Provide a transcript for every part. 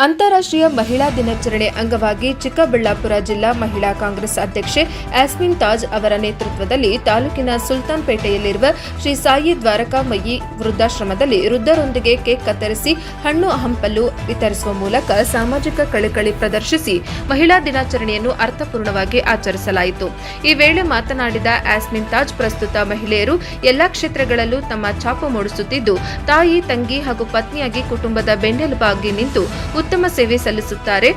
ಅಂತಾರಾಷ್ಟ್ರೀಯ ಮಹಿಳಾ ದಿನಾಚರಣೆ ಅಂಗವಾಗಿ ಚಿಕ್ಕಬಳ್ಳಾಪುರ ಜಿಲ್ಲಾ ಮಹಿಳಾ ಕಾಂಗ್ರೆಸ್ ಅಧ್ಯಕ್ಷೆ ಯಾಸ್ಮಿನ್ ತಾಜ್ ಅವರ ನೇತೃತ್ವದಲ್ಲಿ ತಾಲೂಕಿನ ಸುಲ್ತಾನ್ಪೇಟೆಯಲ್ಲಿರುವ ಶ್ರೀ ಸಾಯಿ ದ್ವಾರಕಾಮಯಿ ವೃದ್ಧಾಶ್ರಮದಲ್ಲಿ ವೃದ್ಧರೊಂದಿಗೆ ಕೇಕ್ ಕತ್ತರಿಸಿ ಹಣ್ಣು ಹಂಪಲು ವಿತರಿಸುವ ಮೂಲಕ ಸಾಮಾಜಿಕ ಕಳಕಳಿ ಪ್ರದರ್ಶಿಸಿ ಮಹಿಳಾ ದಿನಾಚರಣೆಯನ್ನು ಅರ್ಥಪೂರ್ಣವಾಗಿ ಆಚರಿಸಲಾಯಿತು. ಈ ವೇಳೆ ಮಾತನಾಡಿದ ಯಾಸ್ಮಿನ್ ತಾಜ್, ಪ್ರಸ್ತುತ ಮಹಿಳೆಯರು ಎಲ್ಲಾ ಕ್ಷೇತ್ರಗಳಲ್ಲೂ ತಮ್ಮ ಛಾಪು ಮೂಡಿಸುತ್ತಿದ್ದು, ತಾಯಿ, ತಂಗಿ ಹಾಗೂ ಪತ್ನಿಯಾಗಿ ಕುಟುಂಬದ ಬೆನ್ನೆಲುಬಾಗಿ ನಿಂತು ಉತ್ತಮ ಸೇವೆ ಸಲ್ಲಿಸುತ್ತಾರೆ.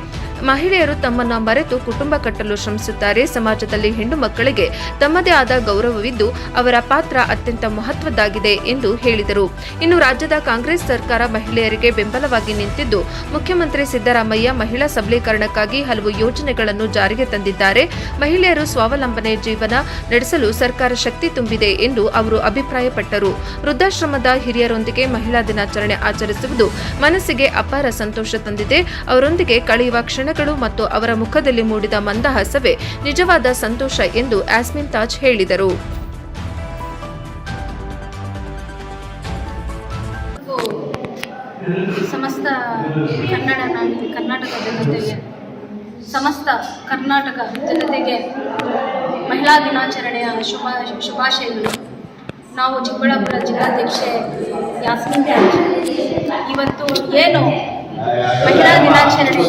ಮಹಿಳೆಯರು ತಮ್ಮನ್ನು ಮರೆತು ಕುಟುಂಬ ಕಟ್ಟಲು ಶ್ರಮಿಸುತ್ತಾರೆ. ಸಮಾಜದಲ್ಲಿ ಹೆಣ್ಣು ಮಕ್ಕಳಿಗೆ ತಮ್ಮದೇ ಆದ ಗೌರವವಿದ್ದು ಅವರ ಪಾತ್ರ ಅತ್ಯಂತ ಮಹತ್ವದ್ದಾಗಿದೆ ಎಂದು ಹೇಳಿದರು. ಇನ್ನು ರಾಜ್ಯದ ಕಾಂಗ್ರೆಸ್ ಸರ್ಕಾರ ಮಹಿಳೆಯರಿಗೆ ಬೆಂಬಲವಾಗಿ ನಿಂತಿದ್ದು, ಮುಖ್ಯಮಂತ್ರಿ ಸಿದ್ದರಾಮಯ್ಯ ಮಹಿಳಾ ಸಬಲೀಕರಣಕ್ಕಾಗಿ ಹಲವು ಯೋಜನೆಗಳನ್ನು ಜಾರಿಗೆ ತಂದಿದ್ದಾರೆ. ಮಹಿಳೆಯರು ಸ್ವಾವಲಂಬನೆ ಜೀವನ ನಡೆಸಲು ಸರ್ಕಾರ ಶಕ್ತಿ ತುಂಬಿದೆ ಎಂದು ಅವರು ಅಭಿಪ್ರಾಯಪಟ್ಟರು. ವೃದ್ಧಾಶ್ರಮದ ಹಿರಿಯರೊಂದಿಗೆ ಮಹಿಳಾ ದಿನಾಚರಣೆ ಆಚರಿಸುವುದು ಮನಸ್ಸಿಗೆ ಅಪಾರ ಸಂತೋಷ ತಂದಿದೆ. ಅವರೊಂದಿಗೆ ಕಳೆಯುವ ಕ್ಷಣಗಳು ಮತ್ತು ಅವರ ಮುಖದಲ್ಲಿ ಮೂಡಿದ ಮಂದಹಾಸವೇ ನಿಜವಾದ ಸಂತೋಷ ಎಂದು ಯಾಸ್ಮಿನ್ ತಾಜ್ ಹೇಳಿದರು. ಸಮಸ್ತ ಕರ್ನಾಟಕ ಜನತೆಗೆ ಮಹಿಳಾ ದಿನಾಚರಣೆಯ ಶುಭಾಶಯಗಳು. ನಾವು ಚಿಕ್ಕಬಳ್ಳಾಪುರ ಜಿಲ್ಲಾಧ್ಯಕ್ಷೆ ಯಾಸ್ಮಿನ್ ತಾಜ್ ಇವತ್ತು ಏನು ಮಹಿಳಾ ದಿನಾಚರಣೆ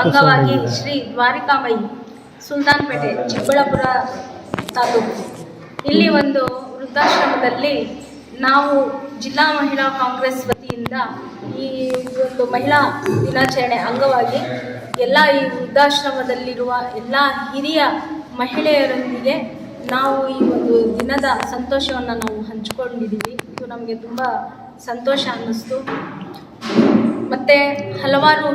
ಅಂಗವಾಗಿ ಶ್ರೀ ದ್ವಾರಕಾಮಯಿ ಸುಲ್ತಾನ್ಪೇಟೆ ಚಿಕ್ಕಬಳ್ಳಾಪುರ ತಾಲೂಕು ಇಲ್ಲಿ ಒಂದು ವೃದ್ಧಾಶ್ರಮದಲ್ಲಿ ನಾವು ಜಿಲ್ಲಾ ಮಹಿಳಾ ಕಾಂಗ್ರೆಸ್ ವತಿಯಿಂದ ಈ ಒಂದು ಮಹಿಳಾ ದಿನಾಚರಣೆ ಅಂಗವಾಗಿ ಎಲ್ಲ ಈ ವೃದ್ಧಾಶ್ರಮದಲ್ಲಿರುವ ಎಲ್ಲ ಹಿರಿಯ ಮಹಿಳೆಯರೊಂದಿಗೆ ನಾವು ಈ ಒಂದು ದಿನದ ಸಂತೋಷವನ್ನು ನಾವು ಹಂಚಿಕೊಂಡಿದ್ದೀವಿ. ಇದು ನಮಗೆ ತುಂಬ ಸಂತೋಷ ಅನ್ನಿಸ್ತು. ಮತ್ತು ಹಲವಾರು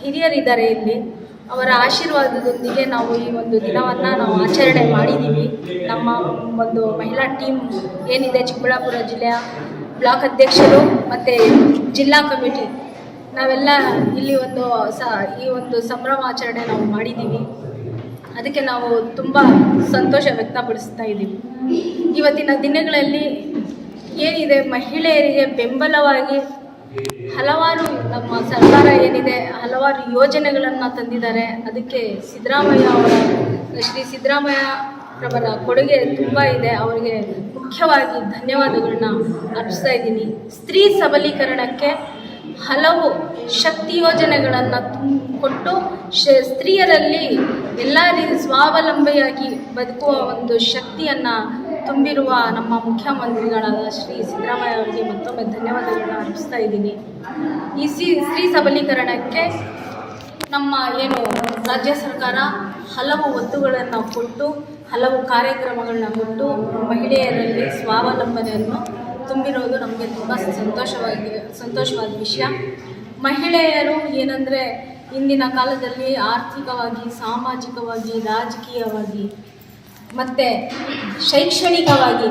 ಹಿರಿಯರಿದ್ದಾರೆ ಇಲ್ಲಿ. ಅವರ ಆಶೀರ್ವಾದದೊಂದಿಗೆ ನಾವು ಈ ಒಂದು ದಿನವನ್ನು ನಾವು ಆಚರಣೆ ಮಾಡಿದ್ದೀವಿ. ನಮ್ಮ ಒಂದು ಮಹಿಳಾ ಟೀಮ್ ಏನಿದೆ ಚಿಕ್ಕಬಳ್ಳಾಪುರ ಜಿಲ್ಲೆಯ ಬ್ಲಾಕ್ ಅಧ್ಯಕ್ಷರು ಮತ್ತು ಜಿಲ್ಲಾ ಕಮಿಟಿ ನಾವೆಲ್ಲ ಇಲ್ಲಿ ಈ ಒಂದು ಸಂಭ್ರಮಾಚರಣೆ ನಾವು ಮಾಡಿದ್ದೀವಿ. ಅದಕ್ಕೆ ನಾವು ತುಂಬ ಸಂತೋಷ ವ್ಯಕ್ತಪಡಿಸ್ತಾ ಇದ್ದೀವಿ. ಇವತ್ತಿನ ದಿನಗಳಲ್ಲಿ ಏನಿದೆ ಮಹಿಳೆಯರಿಗೆ ಬೆಂಬಲವಾಗಿ ಹಲವಾರು ನಮ್ಮ ಸರ್ಕಾರ ಏನಿದೆ ಹಲವಾರು ಯೋಜನೆಗಳನ್ನು ತಂದಿದ್ದಾರೆ. ಅದಕ್ಕೆ ಶ್ರೀ ಸಿದ್ದರಾಮಯ್ಯರವರ ಕೊಡುಗೆ ತುಂಬ ಇದೆ. ಅವರಿಗೆ ಮುಖ್ಯವಾಗಿ ಧನ್ಯವಾದಗಳನ್ನ ಅರ್ಪಿಸ್ತಾ ಇದ್ದೀನಿ. ಸ್ತ್ರೀ ಸಬಲೀಕರಣಕ್ಕೆ ಹಲವು ಶಕ್ತಿ ಯೋಜನೆಗಳನ್ನು ಕೊಟ್ಟು ಸ್ತ್ರೀಯರಲ್ಲಿ ಎಲ್ಲ ರೀತಿ ಸ್ವಾವಲಂಬಿಯಾಗಿ ಬದುಕುವ ಒಂದು ಶಕ್ತಿಯನ್ನು ತುಂಬಿರುವ ನಮ್ಮ ಮುಖ್ಯಮಂತ್ರಿಗಳಾದ ಶ್ರೀ ಸಿದ್ದರಾಮಯ್ಯ ಅವರಿಗೆ ಮತ್ತೊಮ್ಮೆ ಧನ್ಯವಾದಗಳನ್ನ ಅರ್ಪಿಸ್ತಾ ಇದ್ದೀನಿ. ಈ ಸ್ತ್ರೀ ಸಬಲೀಕರಣಕ್ಕೆ ನಮ್ಮ ರಾಜ್ಯ ಸರ್ಕಾರ ಹಲವು ಒತ್ತುಗಳನ್ನು ಕೊಟ್ಟು ಹಲವು ಕಾರ್ಯಕ್ರಮಗಳನ್ನ ಕೊಟ್ಟು ಮಹಿಳೆಯರಲ್ಲಿ ಸ್ವಾವಲಂಬನೆಯನ್ನು ತುಂಬಿರೋದು ನಮಗೆ ತುಂಬ ಸಂತೋಷವಾದ ವಿಷಯ. ಮಹಿಳೆಯರು ಏನಂದರೆ ಇಂದಿನ ಕಾಲದಲ್ಲಿ ಆರ್ಥಿಕವಾಗಿ, ಸಾಮಾಜಿಕವಾಗಿ, ರಾಜಕೀಯವಾಗಿ ಮತ್ತು ಶೈಕ್ಷಣಿಕವಾಗಿ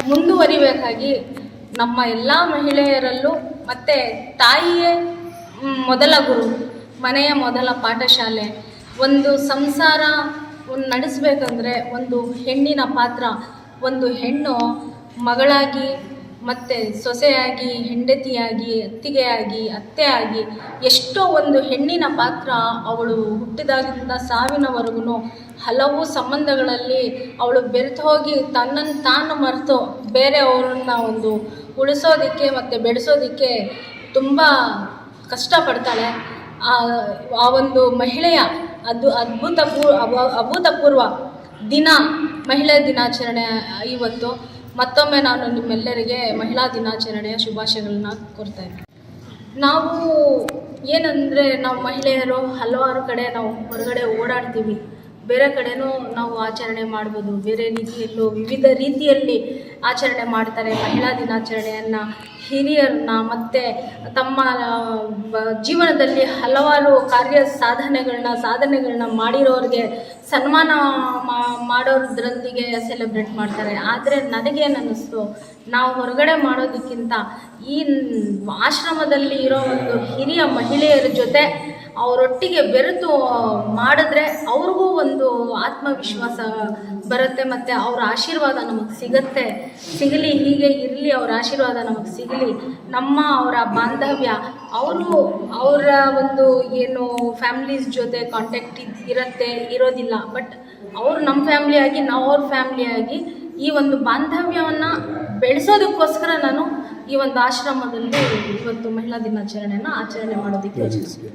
ಮುಂದುವರಿಬೇಕಾಗಿ ನಮ್ಮ ಎಲ್ಲ ಮಹಿಳೆಯರಲ್ಲೂ ಮತ್ತು ತಾಯಿಯೇ ಮೊದಲ ಗುರು, ಮನೆಯ ಮೊದಲ ಪಾಠಶಾಲೆ. ಒಂದು ಸಂಸಾರ ನಡೆಸಬೇಕಂದ್ರೆ ಒಂದು ಹೆಣ್ಣಿನ ಪಾತ್ರ, ಒಂದು ಹೆಣ್ಣು ಮಗಳಾಗಿ ಮತ್ತು ಸೊಸೆಯಾಗಿ, ಹೆಂಡತಿಯಾಗಿ, ಅತ್ತಿಗೆಯಾಗಿ, ಅತ್ತೆಯಾಗಿ ಎಷ್ಟೋ ಒಂದು ಹೆಣ್ಣಿನ ಪಾತ್ರ ಅವಳು ಹುಟ್ಟಿದಾಗಿಂದ ಸಾವಿನವರೆಗೂ ಹಲವು ಸಂಬಂಧಗಳಲ್ಲಿ ಅವಳು ಬೆರೆತು ಹೋಗಿ ತನ್ನನ್ನು ತಾನು ಮರೆತು ಬೇರೆಯವರನ್ನು ಒಂದು ಉಳಿಸೋದಕ್ಕೆ ಮತ್ತು ಬೆಳೆಸೋದಕ್ಕೆ ತುಂಬ ಕಷ್ಟಪಡ್ತಾಳೆ. ಆ ಒಂದು ಮಹಿಳೆಯ ಅಭೂತಪೂರ್ವ ದಿನ ಮಹಿಳಾ ದಿನಾಚರಣೆ ಇವತ್ತು. ಮತ್ತೊಮ್ಮೆ ನಾನು ನಿಮ್ಮೆಲ್ಲರಿಗೆ ಮಹಿಳಾ ದಿನಾಚರಣೆಯ ಶುಭಾಶಯಗಳನ್ನ ಕೋರ್ತಾ ಇದ್ದೀನಿ. ನಾವು ಏನಂದರೆ ನಾವು ಮಹಿಳೆಯರು ಹಲವಾರು ಕಡೆ ನಾವು ಹೊರಗಡೆ ಓಡಾಡ್ತೀವಿ, ಬೇರೆ ಕಡೆನೂ ನಾವು ಆಚರಣೆ ಮಾಡ್ಬೋದು. ಬೇರೆ ರೀತಿಯಲ್ಲೂ ವಿವಿಧ ರೀತಿಯಲ್ಲಿ ಆಚರಣೆ ಮಾಡ್ತಾರೆ ಮಹಿಳಾ ದಿನಾಚರಣೆಯನ್ನು. ಹಿರಿಯರನ್ನ ಮತ್ತು ತಮ್ಮ ಜೀವನದಲ್ಲಿ ಹಲವಾರು ಸಾಧನೆಗಳನ್ನ ಮಾಡಿರೋರಿಗೆ ಸನ್ಮಾನ ಮಾಡೋದ್ರೊಂದಿಗೆ ಸೆಲೆಬ್ರೇಟ್ ಮಾಡ್ತಾರೆ. ಆದರೆ ನನಗೇನಿಸ್ತು, ನಾವು ಹೊರಗಡೆ ಮಾಡೋದಕ್ಕಿಂತ ಈ ಆಶ್ರಮದಲ್ಲಿ ಇರೋ ಒಂದು ಹಿರಿಯ ಮಹಿಳೆಯರ ಜೊತೆ ಅವರೊಟ್ಟಿಗೆ ಬೆರೆತು ಮಾಡಿದ್ರೆ ಅವ್ರಿಗೂ ಒಂದು ಆತ್ಮವಿಶ್ವಾಸ ಬರುತ್ತೆ ಮತ್ತು ಅವರ ಆಶೀರ್ವಾದ ನಮಗೆ ಸಿಗಲಿ, ಹೀಗೆ ಇರಲಿ, ಅವರ ಆಶೀರ್ವಾದ ನಮಗೆ ಸಿಗಲಿ. ಅವರ ಬಾಂಧವ್ಯ ಅವರ ಒಂದು ಏನು ಫ್ಯಾಮ್ಲೀಸ್ ಜೊತೆ ಕಾಂಟ್ಯಾಕ್ಟ್ ಇರೋದಿಲ್ಲ, ಬಟ್ ಅವರು ನಮ್ಮ ಫ್ಯಾಮ್ಲಿಯಾಗಿ ನಾವು ಅವ್ರ ಫ್ಯಾಮ್ಲಿಯಾಗಿ ಈ ಒಂದು ಬಾಂಧವ್ಯವನ್ನು ಬೆಳೆಸೋದಕ್ಕೋಸ್ಕರ ನಾನು ಈ ಒಂದು ಆಶ್ರಮದಲ್ಲಿ ಇವತ್ತು ಮಹಿಳಾ ದಿನಾಚರಣೆಯನ್ನು ಆಚರಣೆ ಮಾಡೋದಕ್ಕೆ ಯೋಚಿಸಿದೆ.